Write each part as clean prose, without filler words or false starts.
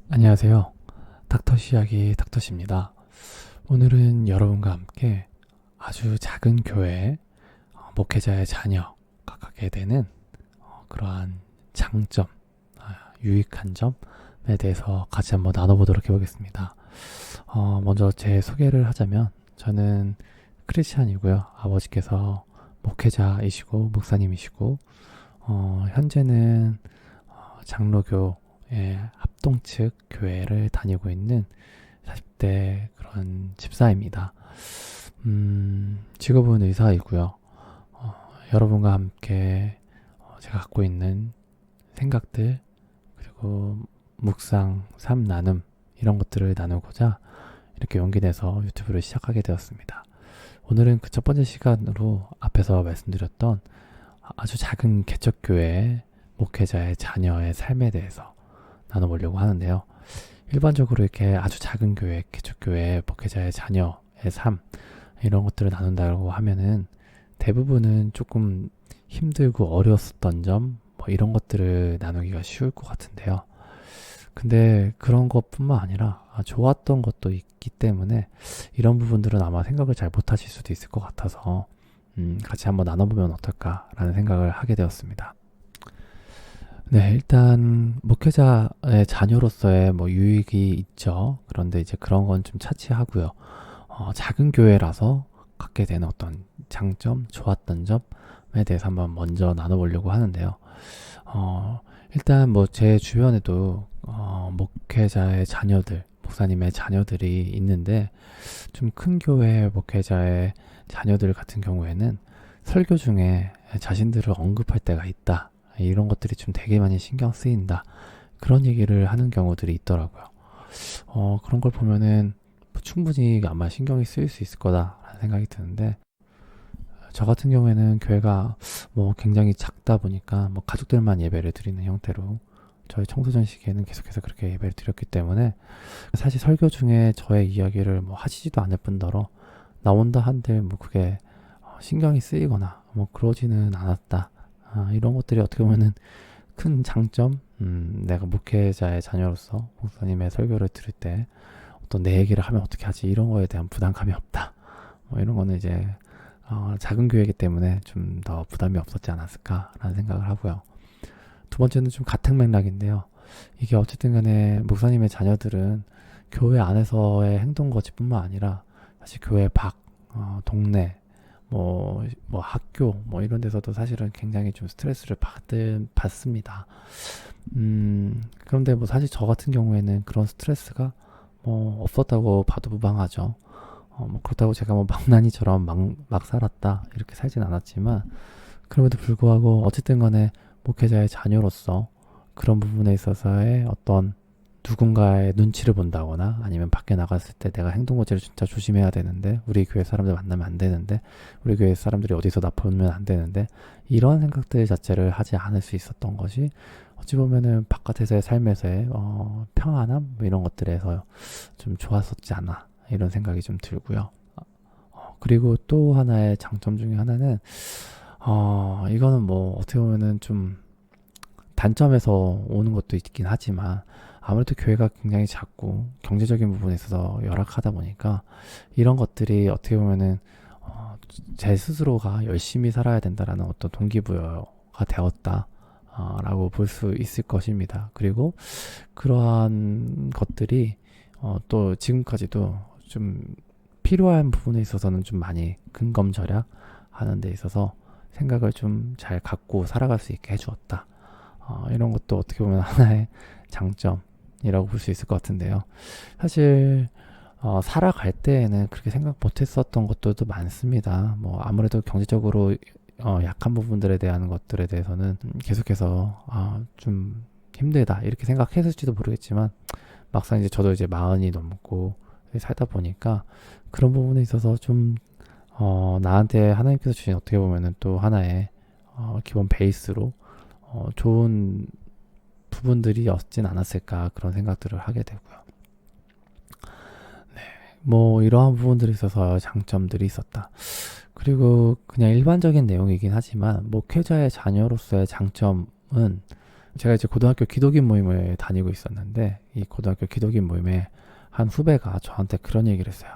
안녕하세요. 닥터시 이야기 닥터시입니다. 오늘은 여러분과 함께 아주 작은 교회 목회자의 자녀가 갖게 되는 그러한 장점, 유익한 점에 대해서 같이 한번 나눠보도록 해보겠습니다. 먼저 제 소개를 하자면 저는 크리스찬이고요. 아버지께서 목회자이시고 목사님이시고 현재는 장로교의 합동 측 교회를 다니고 있는 40대 그런 집사입니다. 직업은 의사이고요. 여러분과 함께 제가 갖고 있는 생각들 그리고 묵상, 삶 나눔 이런 것들을 나누고자 이렇게 용기 내서 유튜브를 시작하게 되었습니다. 오늘은 그 첫 번째 시간으로 앞에서 말씀드렸던 아주 작은 개척교회의 목회자의 자녀의 삶에 대해서 나눠보려고 하는데요. 일반적으로 이렇게 아주 작은 교회, 개척교회, 목회자의 자녀의 삶 이런 것들을 나눈다고 하면은 대부분은 조금 힘들고 어려웠었던 점, 뭐 이런 것들을 나누기가 쉬울 것 같은데요. 근데 그런 것뿐만 아니라 좋았던 것도 있기 때문에 이런 부분들은 아마 생각을 잘 못하실 수도 있을 것 같아서 같이 한번 나눠보면 어떨까라는 생각을 하게 되었습니다. 네, 일단 목회자의 자녀로서의 뭐 유익이 있죠. 그런데 이제 그런 건 좀 차치하고요. 작은 교회라서 갖게 되는 어떤 장점, 좋았던 점에 대해서 한번 먼저 나눠보려고 하는데요. 일단 뭐 제 주변에도 목회자의 자녀들, 목사님의 자녀들이 있는데 좀 큰 교회 목회자의 자녀들 같은 경우에는 설교 중에 자신들을 언급할 때가 있다. 이런 것들이 좀 되게 많이 신경 쓰인다. 그런 얘기를 하는 경우들이 있더라고요. 그런 걸 보면은 뭐 충분히 아마 신경이 쓰일 수 있을 거다라는 생각이 드는데 저 같은 경우에는 교회가 뭐 굉장히 작다 보니까 뭐 가족들만 예배를 드리는 형태로 저희 청소년 시기에는 계속해서 그렇게 예배를 드렸기 때문에 사실 설교 중에 저의 이야기를 뭐 하시지도 않을 뿐더러 나온다 한들 뭐 그게 신경이 쓰이거나 뭐 그러지는 않았다. 이런 것들이 어떻게 보면은 큰 장점, 내가 목회자의 자녀로서 목사님의 설교를 들을 때 어떤 내 얘기를 하면 어떻게 하지 이런 거에 대한 부담감이 없다. 뭐 이런 거는 이제 작은 교회이기 때문에 좀 더 부담이 없었지 않았을까라는 생각을 하고요. 두 번째는 좀 같은 맥락인데요. 이게 어쨌든 간에 목사님의 자녀들은 교회 안에서의 행동 거지뿐만 아니라 사실 교회 밖, 동네, 뭐 학교, 뭐 이런 데서도 사실은 굉장히 좀 스트레스를 받습니다. 그런데 뭐 사실 저 같은 경우에는 그런 스트레스가 뭐 없었다고 봐도 무방하죠. 뭐 그렇다고 제가 뭐 망나니처럼 막 살았다 이렇게 살진 않았지만 그럼에도 불구하고 어쨌든 간에 목회자의 자녀로서 그런 부분에 있어서의 어떤 누군가의 눈치를 본다거나 아니면 밖에 나갔을 때 내가 행동거지를 진짜 조심해야 되는데 우리 교회 사람들 만나면 안 되는데 우리 교회 사람들이 어디서 나 보면 안 되는데 이런 생각들 자체를 하지 않을 수 있었던 것이 어찌 보면은 바깥에서의 삶에서의 평안함 뭐 이런 것들에서 좀 좋았었지 않나 이런 생각이 좀 들고요. 그리고 또 하나의 장점 중에 하나는 이거는 뭐 어떻게 보면은 좀 단점에서 오는 것도 있긴 하지만 아무래도 교회가 굉장히 작고 경제적인 부분에 있어서 열악하다 보니까 이런 것들이 어떻게 보면은 제 스스로가 열심히 살아야 된다라는 어떤 동기부여가 되었다. 라고 볼 수 있을 것입니다. 그리고 그러한 것들이 또 지금까지도 좀 필요한 부분에 있어서는 좀 많이 근검절약 하는 데 있어서 생각을 좀 잘 갖고 살아갈 수 있게 해주었다. 이런 것도 어떻게 보면 하나의 장점이라고 볼 수 있을 것 같은데요. 사실 살아갈 때에는 그렇게 생각 못했었던 것들도 많습니다. 뭐 아무래도 경제적으로 약한 부분들에 대한 것들에 대해서는 계속해서 좀 힘들다 이렇게 생각했을지도 모르겠지만 막상 이제 저도 이제 40이 넘고 살다 보니까 그런 부분에 있어서 좀 나한테 하나님께서 주신 어떻게 보면은 또 하나의 기본 베이스로 좋은 부분들이 었진 않았을까 그런 생각들을 하게 되고요. 네, 뭐 이러한 부분들이 있어서 장점들이 있었다. 그리고 그냥 일반적인 내용이긴 하지만 목회자의 자녀로서의 장점은 제가 이제 고등학교 기독인 모임을 다니고 있었는데 이 고등학교 기독인 모임에 한 후배가 저한테 그런 얘기를 했어요.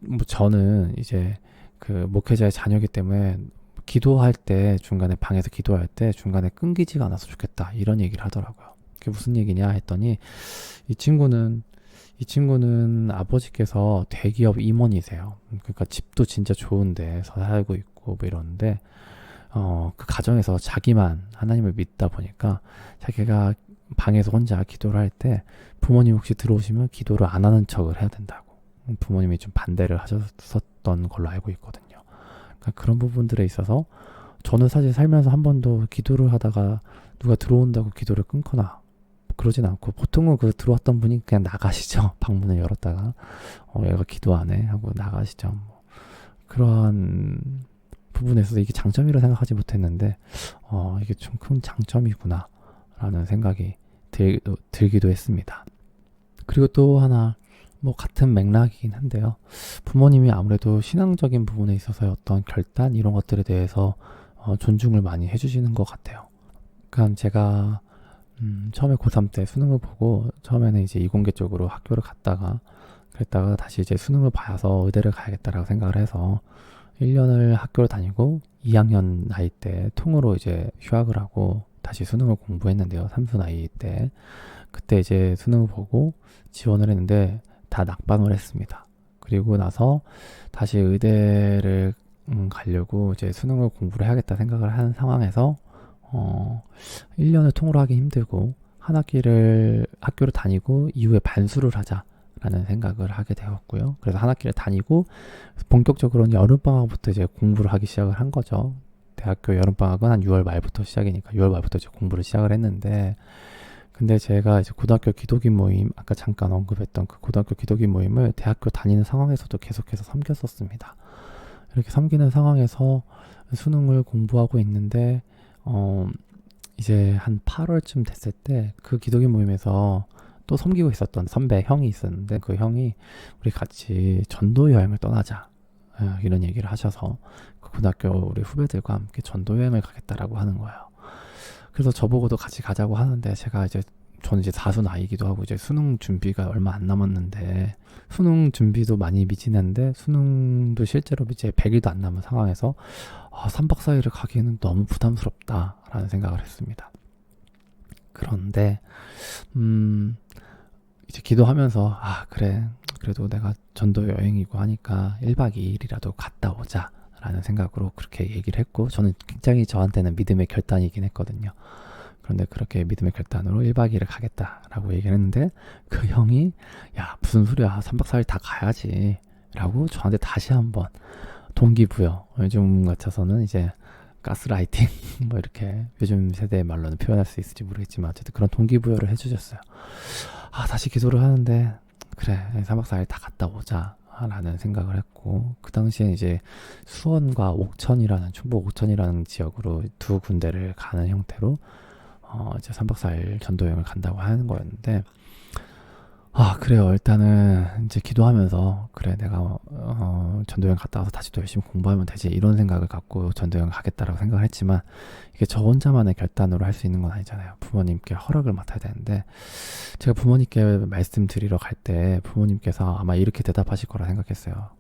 뭐 저는 이제 그 목회자의 자녀이기 때문에 기도할 때 중간에 방에서 기도할 때 중간에 끊기지가 않아서 좋겠다 이런 얘기를 하더라고요. 그게 무슨 얘기냐 했더니 이 친구는 아버지께서 대기업 임원이세요. 그러니까 집도 진짜 좋은 데서 살고 있고 뭐 이러는데 그 가정에서 자기만 하나님을 믿다 보니까 자기가 방에서 혼자 기도를 할 때 부모님 혹시 들어오시면 기도를 안 하는 척을 해야 된다고 부모님이 좀 반대를 하셨었던 걸로 알고 있거든요. 그러니까 그런 부분들에 있어서 저는 사실 살면서 한 번도 기도를 하다가 누가 들어온다고 기도를 끊거나 그러진 않고 보통은 그 들어왔던 분이 그냥 나가시죠. 방문을 열었다가 얘가 기도 안 해 하고 나가시죠. 뭐. 그러한 부분에서 이게 장점이라 생각하지 못했는데 이게 좀 큰 장점이구나 라는 생각이 들기도 했습니다. 그리고 또 하나 뭐 같은 맥락이긴 한데요. 부모님이 아무래도 신앙적인 부분에 있어서의 어떤 결단 이런 것들에 대해서 존중을 많이 해주시는 것 같아요. 그러니까 제가 처음에 고3 때 수능을 보고 처음에는 이제 이공계 쪽으로 학교를 갔다가 그랬다가 다시 이제 수능을 봐서 의대를 가야겠다라고 생각을 해서 1년을 학교를 다니고 2학년 나이 때 통으로 이제 휴학을 하고 다시 수능을 공부했는데요. 3수 나이 때 그때 이제 수능을 보고 지원을 했는데 다 낙방을 했습니다. 그리고 나서 다시 의대를 가려고 이제 수능을 공부를 해야겠다 생각을 한 상황에서 1년을 통으로 하기 힘들고 한 학기를 학교를 다니고 이후에 반수를 하자라는 생각을 하게 되었고요. 그래서 한 학기를 다니고 본격적으로는 여름방학부터 이제 공부를 하기 시작을 한 거죠. 대학교 여름방학은 한 6월 말부터 시작이니까 6월 말부터 이제 공부를 시작을 했는데 근데 제가 이제 고등학교 기독인 모임 아까 잠깐 언급했던 그 고등학교 기독인 모임을 대학교 다니는 상황에서도 계속해서 섬겼었습니다. 이렇게 섬기는 상황에서 수능을 공부하고 있는데 이제 한 8월쯤 됐을 때 그 기독인 모임에서 또 섬기고 있었던 선배 형이 있었는데 그 형이 우리 같이 전도 여행을 떠나자 이런 얘기를 하셔서 그 고등학교 우리 후배들과 함께 전도 여행을 가겠다라고 하는 거예요. 그래서 저보고도 같이 가자고 하는데 저는 이제 다수 나이기도 하고 이제 수능 준비가 얼마 안 남았는데 수능 준비도 많이 미진한데 수능도 실제로 이제 100일도 안 남은 상황에서 3박 4일을 가기에는 너무 부담스럽다라는 생각을 했습니다. 그런데 이제 기도하면서 그래 그래도 내가 전도 여행이고 하니까 1박 2일이라도 갔다 오자 라는 생각으로 그렇게 얘기를 했고 저는 굉장히 저한테는 믿음의 결단이긴 했거든요. 그런데 그렇게 믿음의 결단으로 1박 2일을 가겠다라고 얘기를 했는데 그 형이 야 무슨 소리야 3박 4일 다 가야지 라고 저한테 다시 한번 동기부여 요즘 같아서는 이제 가스라이팅 뭐 이렇게 요즘 세대의 말로는 표현할 수 있을지 모르겠지만 어쨌든 그런 동기부여를 해주셨어요. 다시 기도를 하는데 그래 3박 4일 다 갔다 오자 라는 생각을 했고 그 당시에 이제 수원과 옥천이라는 충북 옥천이라는 지역으로 두 군데를 가는 형태로 이제 3박 4일 전도여행을 간다고 하는 거였는데 그래요. 일단은 이제 기도하면서 그래 내가 전도여행 갔다 와서 다시 또 열심히 공부하면 되지 이런 생각을 갖고 전도여행 가겠다라고 생각을 했지만 이게 저 혼자만의 결단으로 할 수 있는 건 아니잖아요. 부모님께 허락을 맡아야 되는데 제가 부모님께 말씀드리러 갈 때 부모님께서 아마 이렇게 대답하실 거라 생각했어요.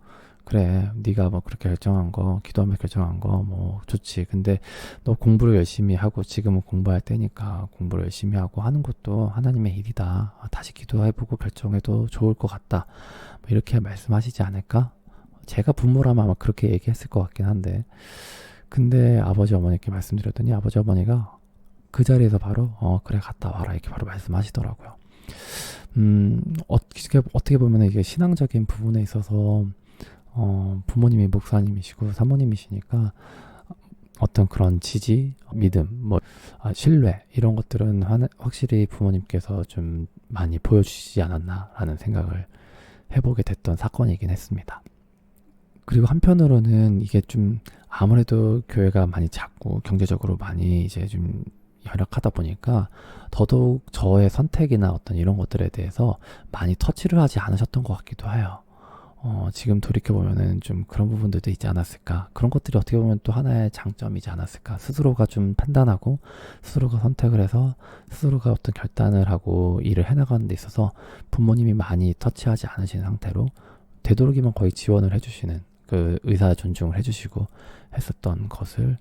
그래 네가 뭐 그렇게 결정한 거 기도하면서 결정한 거 뭐 좋지. 근데 너 공부를 열심히 하고 지금은 공부할 때니까 공부를 열심히 하고 하는 것도 하나님의 일이다. 다시 기도해보고 결정해도 좋을 것 같다. 뭐 이렇게 말씀하시지 않을까? 제가 부모라면 아마 그렇게 얘기했을 것 같긴 한데 근데 아버지 어머니께 말씀드렸더니 아버지 어머니가 그 자리에서 바로 그래 갔다 와라 이렇게 바로 말씀하시더라고요. 어떻게 보면 이게 신앙적인 부분에 있어서 부모님이 목사님이시고 사모님이시니까 어떤 그런 지지, 믿음, 신뢰 이런 것들은 확실히 부모님께서 좀 많이 보여주시지 않았나라는 생각을 해보게 됐던 사건이긴 했습니다. 그리고 한편으로는 이게 좀 아무래도 교회가 많이 작고 경제적으로 많이 이제 좀 열악하다 보니까 더더욱 저의 선택이나 어떤 이런 것들에 대해서 많이 터치를 하지 않으셨던 것 같기도 해요. 지금 돌이켜보면은 좀 그런 부분들도 있지 않았을까. 그런 것들이 어떻게 보면 또 하나의 장점이지 않았을까. 스스로가 좀 판단하고, 스스로가 선택을 해서, 스스로가 어떤 결단을 하고 일을 해나가는 데 있어서 부모님이 많이 터치하지 않으신 상태로 되도록이면 거의 지원을 해주시는, 그 의사 존중을 해주시고 했었던 것을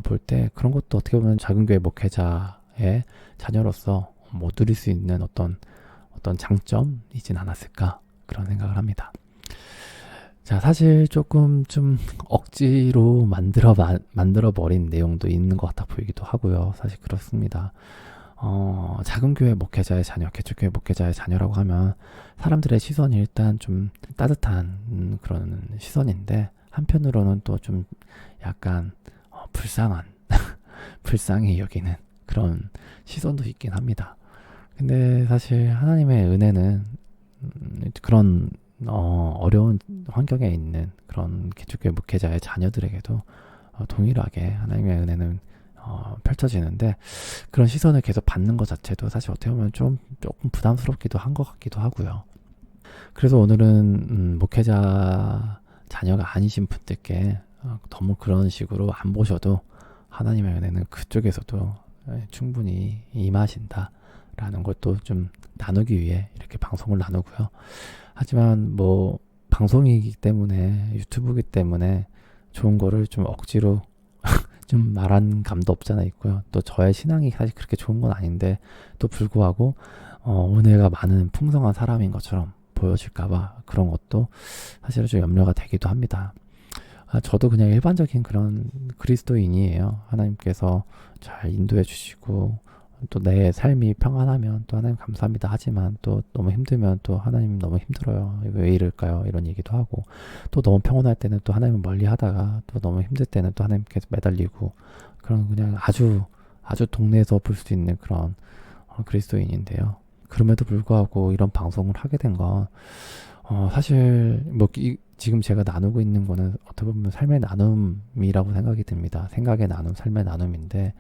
볼 때, 그런 것도 어떻게 보면 작은 교회 목회자의 자녀로서 뭐 누릴 수 있는 어떤 장점이진 않았을까. 그런 생각을 합니다. 자, 사실 조금 좀 억지로 만들어버린 내용도 있는 것 같아 보이기도 하고요. 사실 그렇습니다. 작은 교회 목회자의 자녀, 개척교회 목회자의 자녀라고 하면 사람들의 시선이 일단 좀 따뜻한 그런 시선인데, 한편으로는 또 좀 약간 불쌍한, 불쌍히 여기는 그런 시선도 있긴 합니다. 근데 사실 하나님의 은혜는 그런 어려운 환경에 있는 그런 개척교회 목회자의 자녀들에게도 동일하게 하나님의 은혜는 펼쳐지는데, 그런 시선을 계속 받는 것 자체도 사실 어떻게 보면 조금 부담스럽기도 한 것 같기도 하고요. 그래서 오늘은 목회자 자녀가 아니신 분들께 너무 그런 식으로 안 보셔도 하나님의 은혜는 그쪽에서도 충분히 임하신다라는 것도 좀 나누기 위해 이렇게 방송을 나누고요. 하지만 뭐 방송이기 때문에, 유튜브이기 때문에 좋은 거를 좀 억지로 좀 말한 감도 없잖아 있고요. 또 저의 신앙이 사실 그렇게 좋은 건 아닌데 또 불구하고 은혜가 많은 풍성한 사람인 것처럼 보여질까봐 그런 것도 사실은 좀 염려가 되기도 합니다. 저도 그냥 일반적인 그런 그리스도인이에요. 하나님께서 잘 인도해 주시고, 또 내 삶이 평안하면 또 하나님 감사합니다 하지만, 또 너무 힘들면 또 하나님 너무 힘들어요, 왜 이럴까요, 이런 얘기도 하고, 또 너무 평온할 때는 또 하나님을 멀리 하다가 또 너무 힘들 때는 또 하나님께서 매달리고, 그런 그냥 아주 동네에서 볼 수 있는 그런 그리스도인인데요. 그럼에도 불구하고 이런 방송을 하게 된 건 사실 뭐 지금 제가 나누고 있는 거는 어떻게 보면 삶의 나눔이라고 생각이 듭니다. 생각의 나눔, 삶의 나눔인데,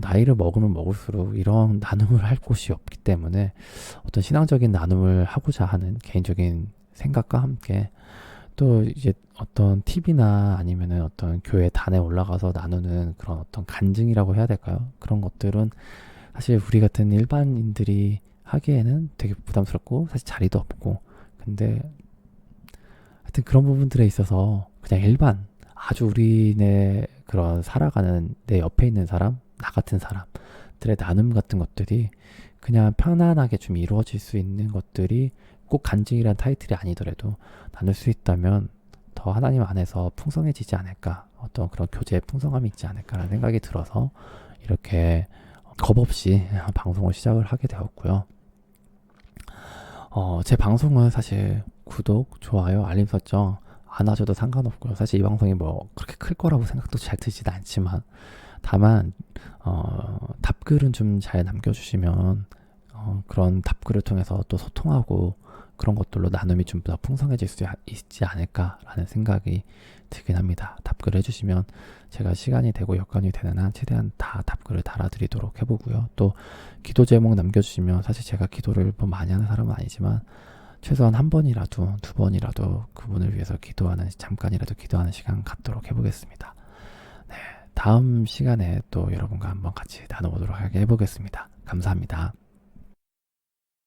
나이를 먹으면 먹을수록 이런 나눔을 할 곳이 없기 때문에 어떤 신앙적인 나눔을 하고자 하는 개인적인 생각과 함께, 또 이제 어떤 TV나 아니면은 어떤 교회 단에 올라가서 나누는 그런 어떤 간증이라고 해야 될까요? 그런 것들은 사실 우리 같은 일반인들이 하기에는 되게 부담스럽고 사실 자리도 없고, 근데 하여튼 그런 부분들에 있어서 그냥 아주 우리네 그런 살아가는 내 옆에 있는 사람, 나 같은 사람들의 나눔 같은 것들이 그냥 편안하게 좀 이루어질 수 있는 것들이 꼭 간증이란 타이틀이 아니더라도 나눌 수 있다면 더 하나님 안에서 풍성해지지 않을까, 어떤 그런 교제의 풍성함이 있지 않을까라는 생각이 들어서 이렇게 겁없이 방송을 시작을 하게 되었고요. 제 방송은 사실 구독, 좋아요, 알림 설정 안 하셔도 상관없고요. 사실 이 방송이 뭐 그렇게 클 거라고 생각도 잘 들지는 않지만, 다만 답글은 좀 잘 남겨주시면 그런 답글을 통해서 또 소통하고 그런 것들로 나눔이 좀 더 풍성해질 수 있지 않을까라는 생각이 들긴 합니다. 답글을 해주시면 제가 시간이 되고 여건이 되는 한 최대한 다 답글을 달아드리도록 해보고요. 또 기도 제목 남겨주시면, 사실 제가 기도를 뭐 많이 하는 사람은 아니지만 최소한 한 번이라도, 두 번이라도 그분을 위해서 잠깐이라도 기도하는 시간 갖도록 해보겠습니다. 네, 다음 시간에 또 여러분과 한번 같이 나눠보도록 해보겠습니다. 감사합니다.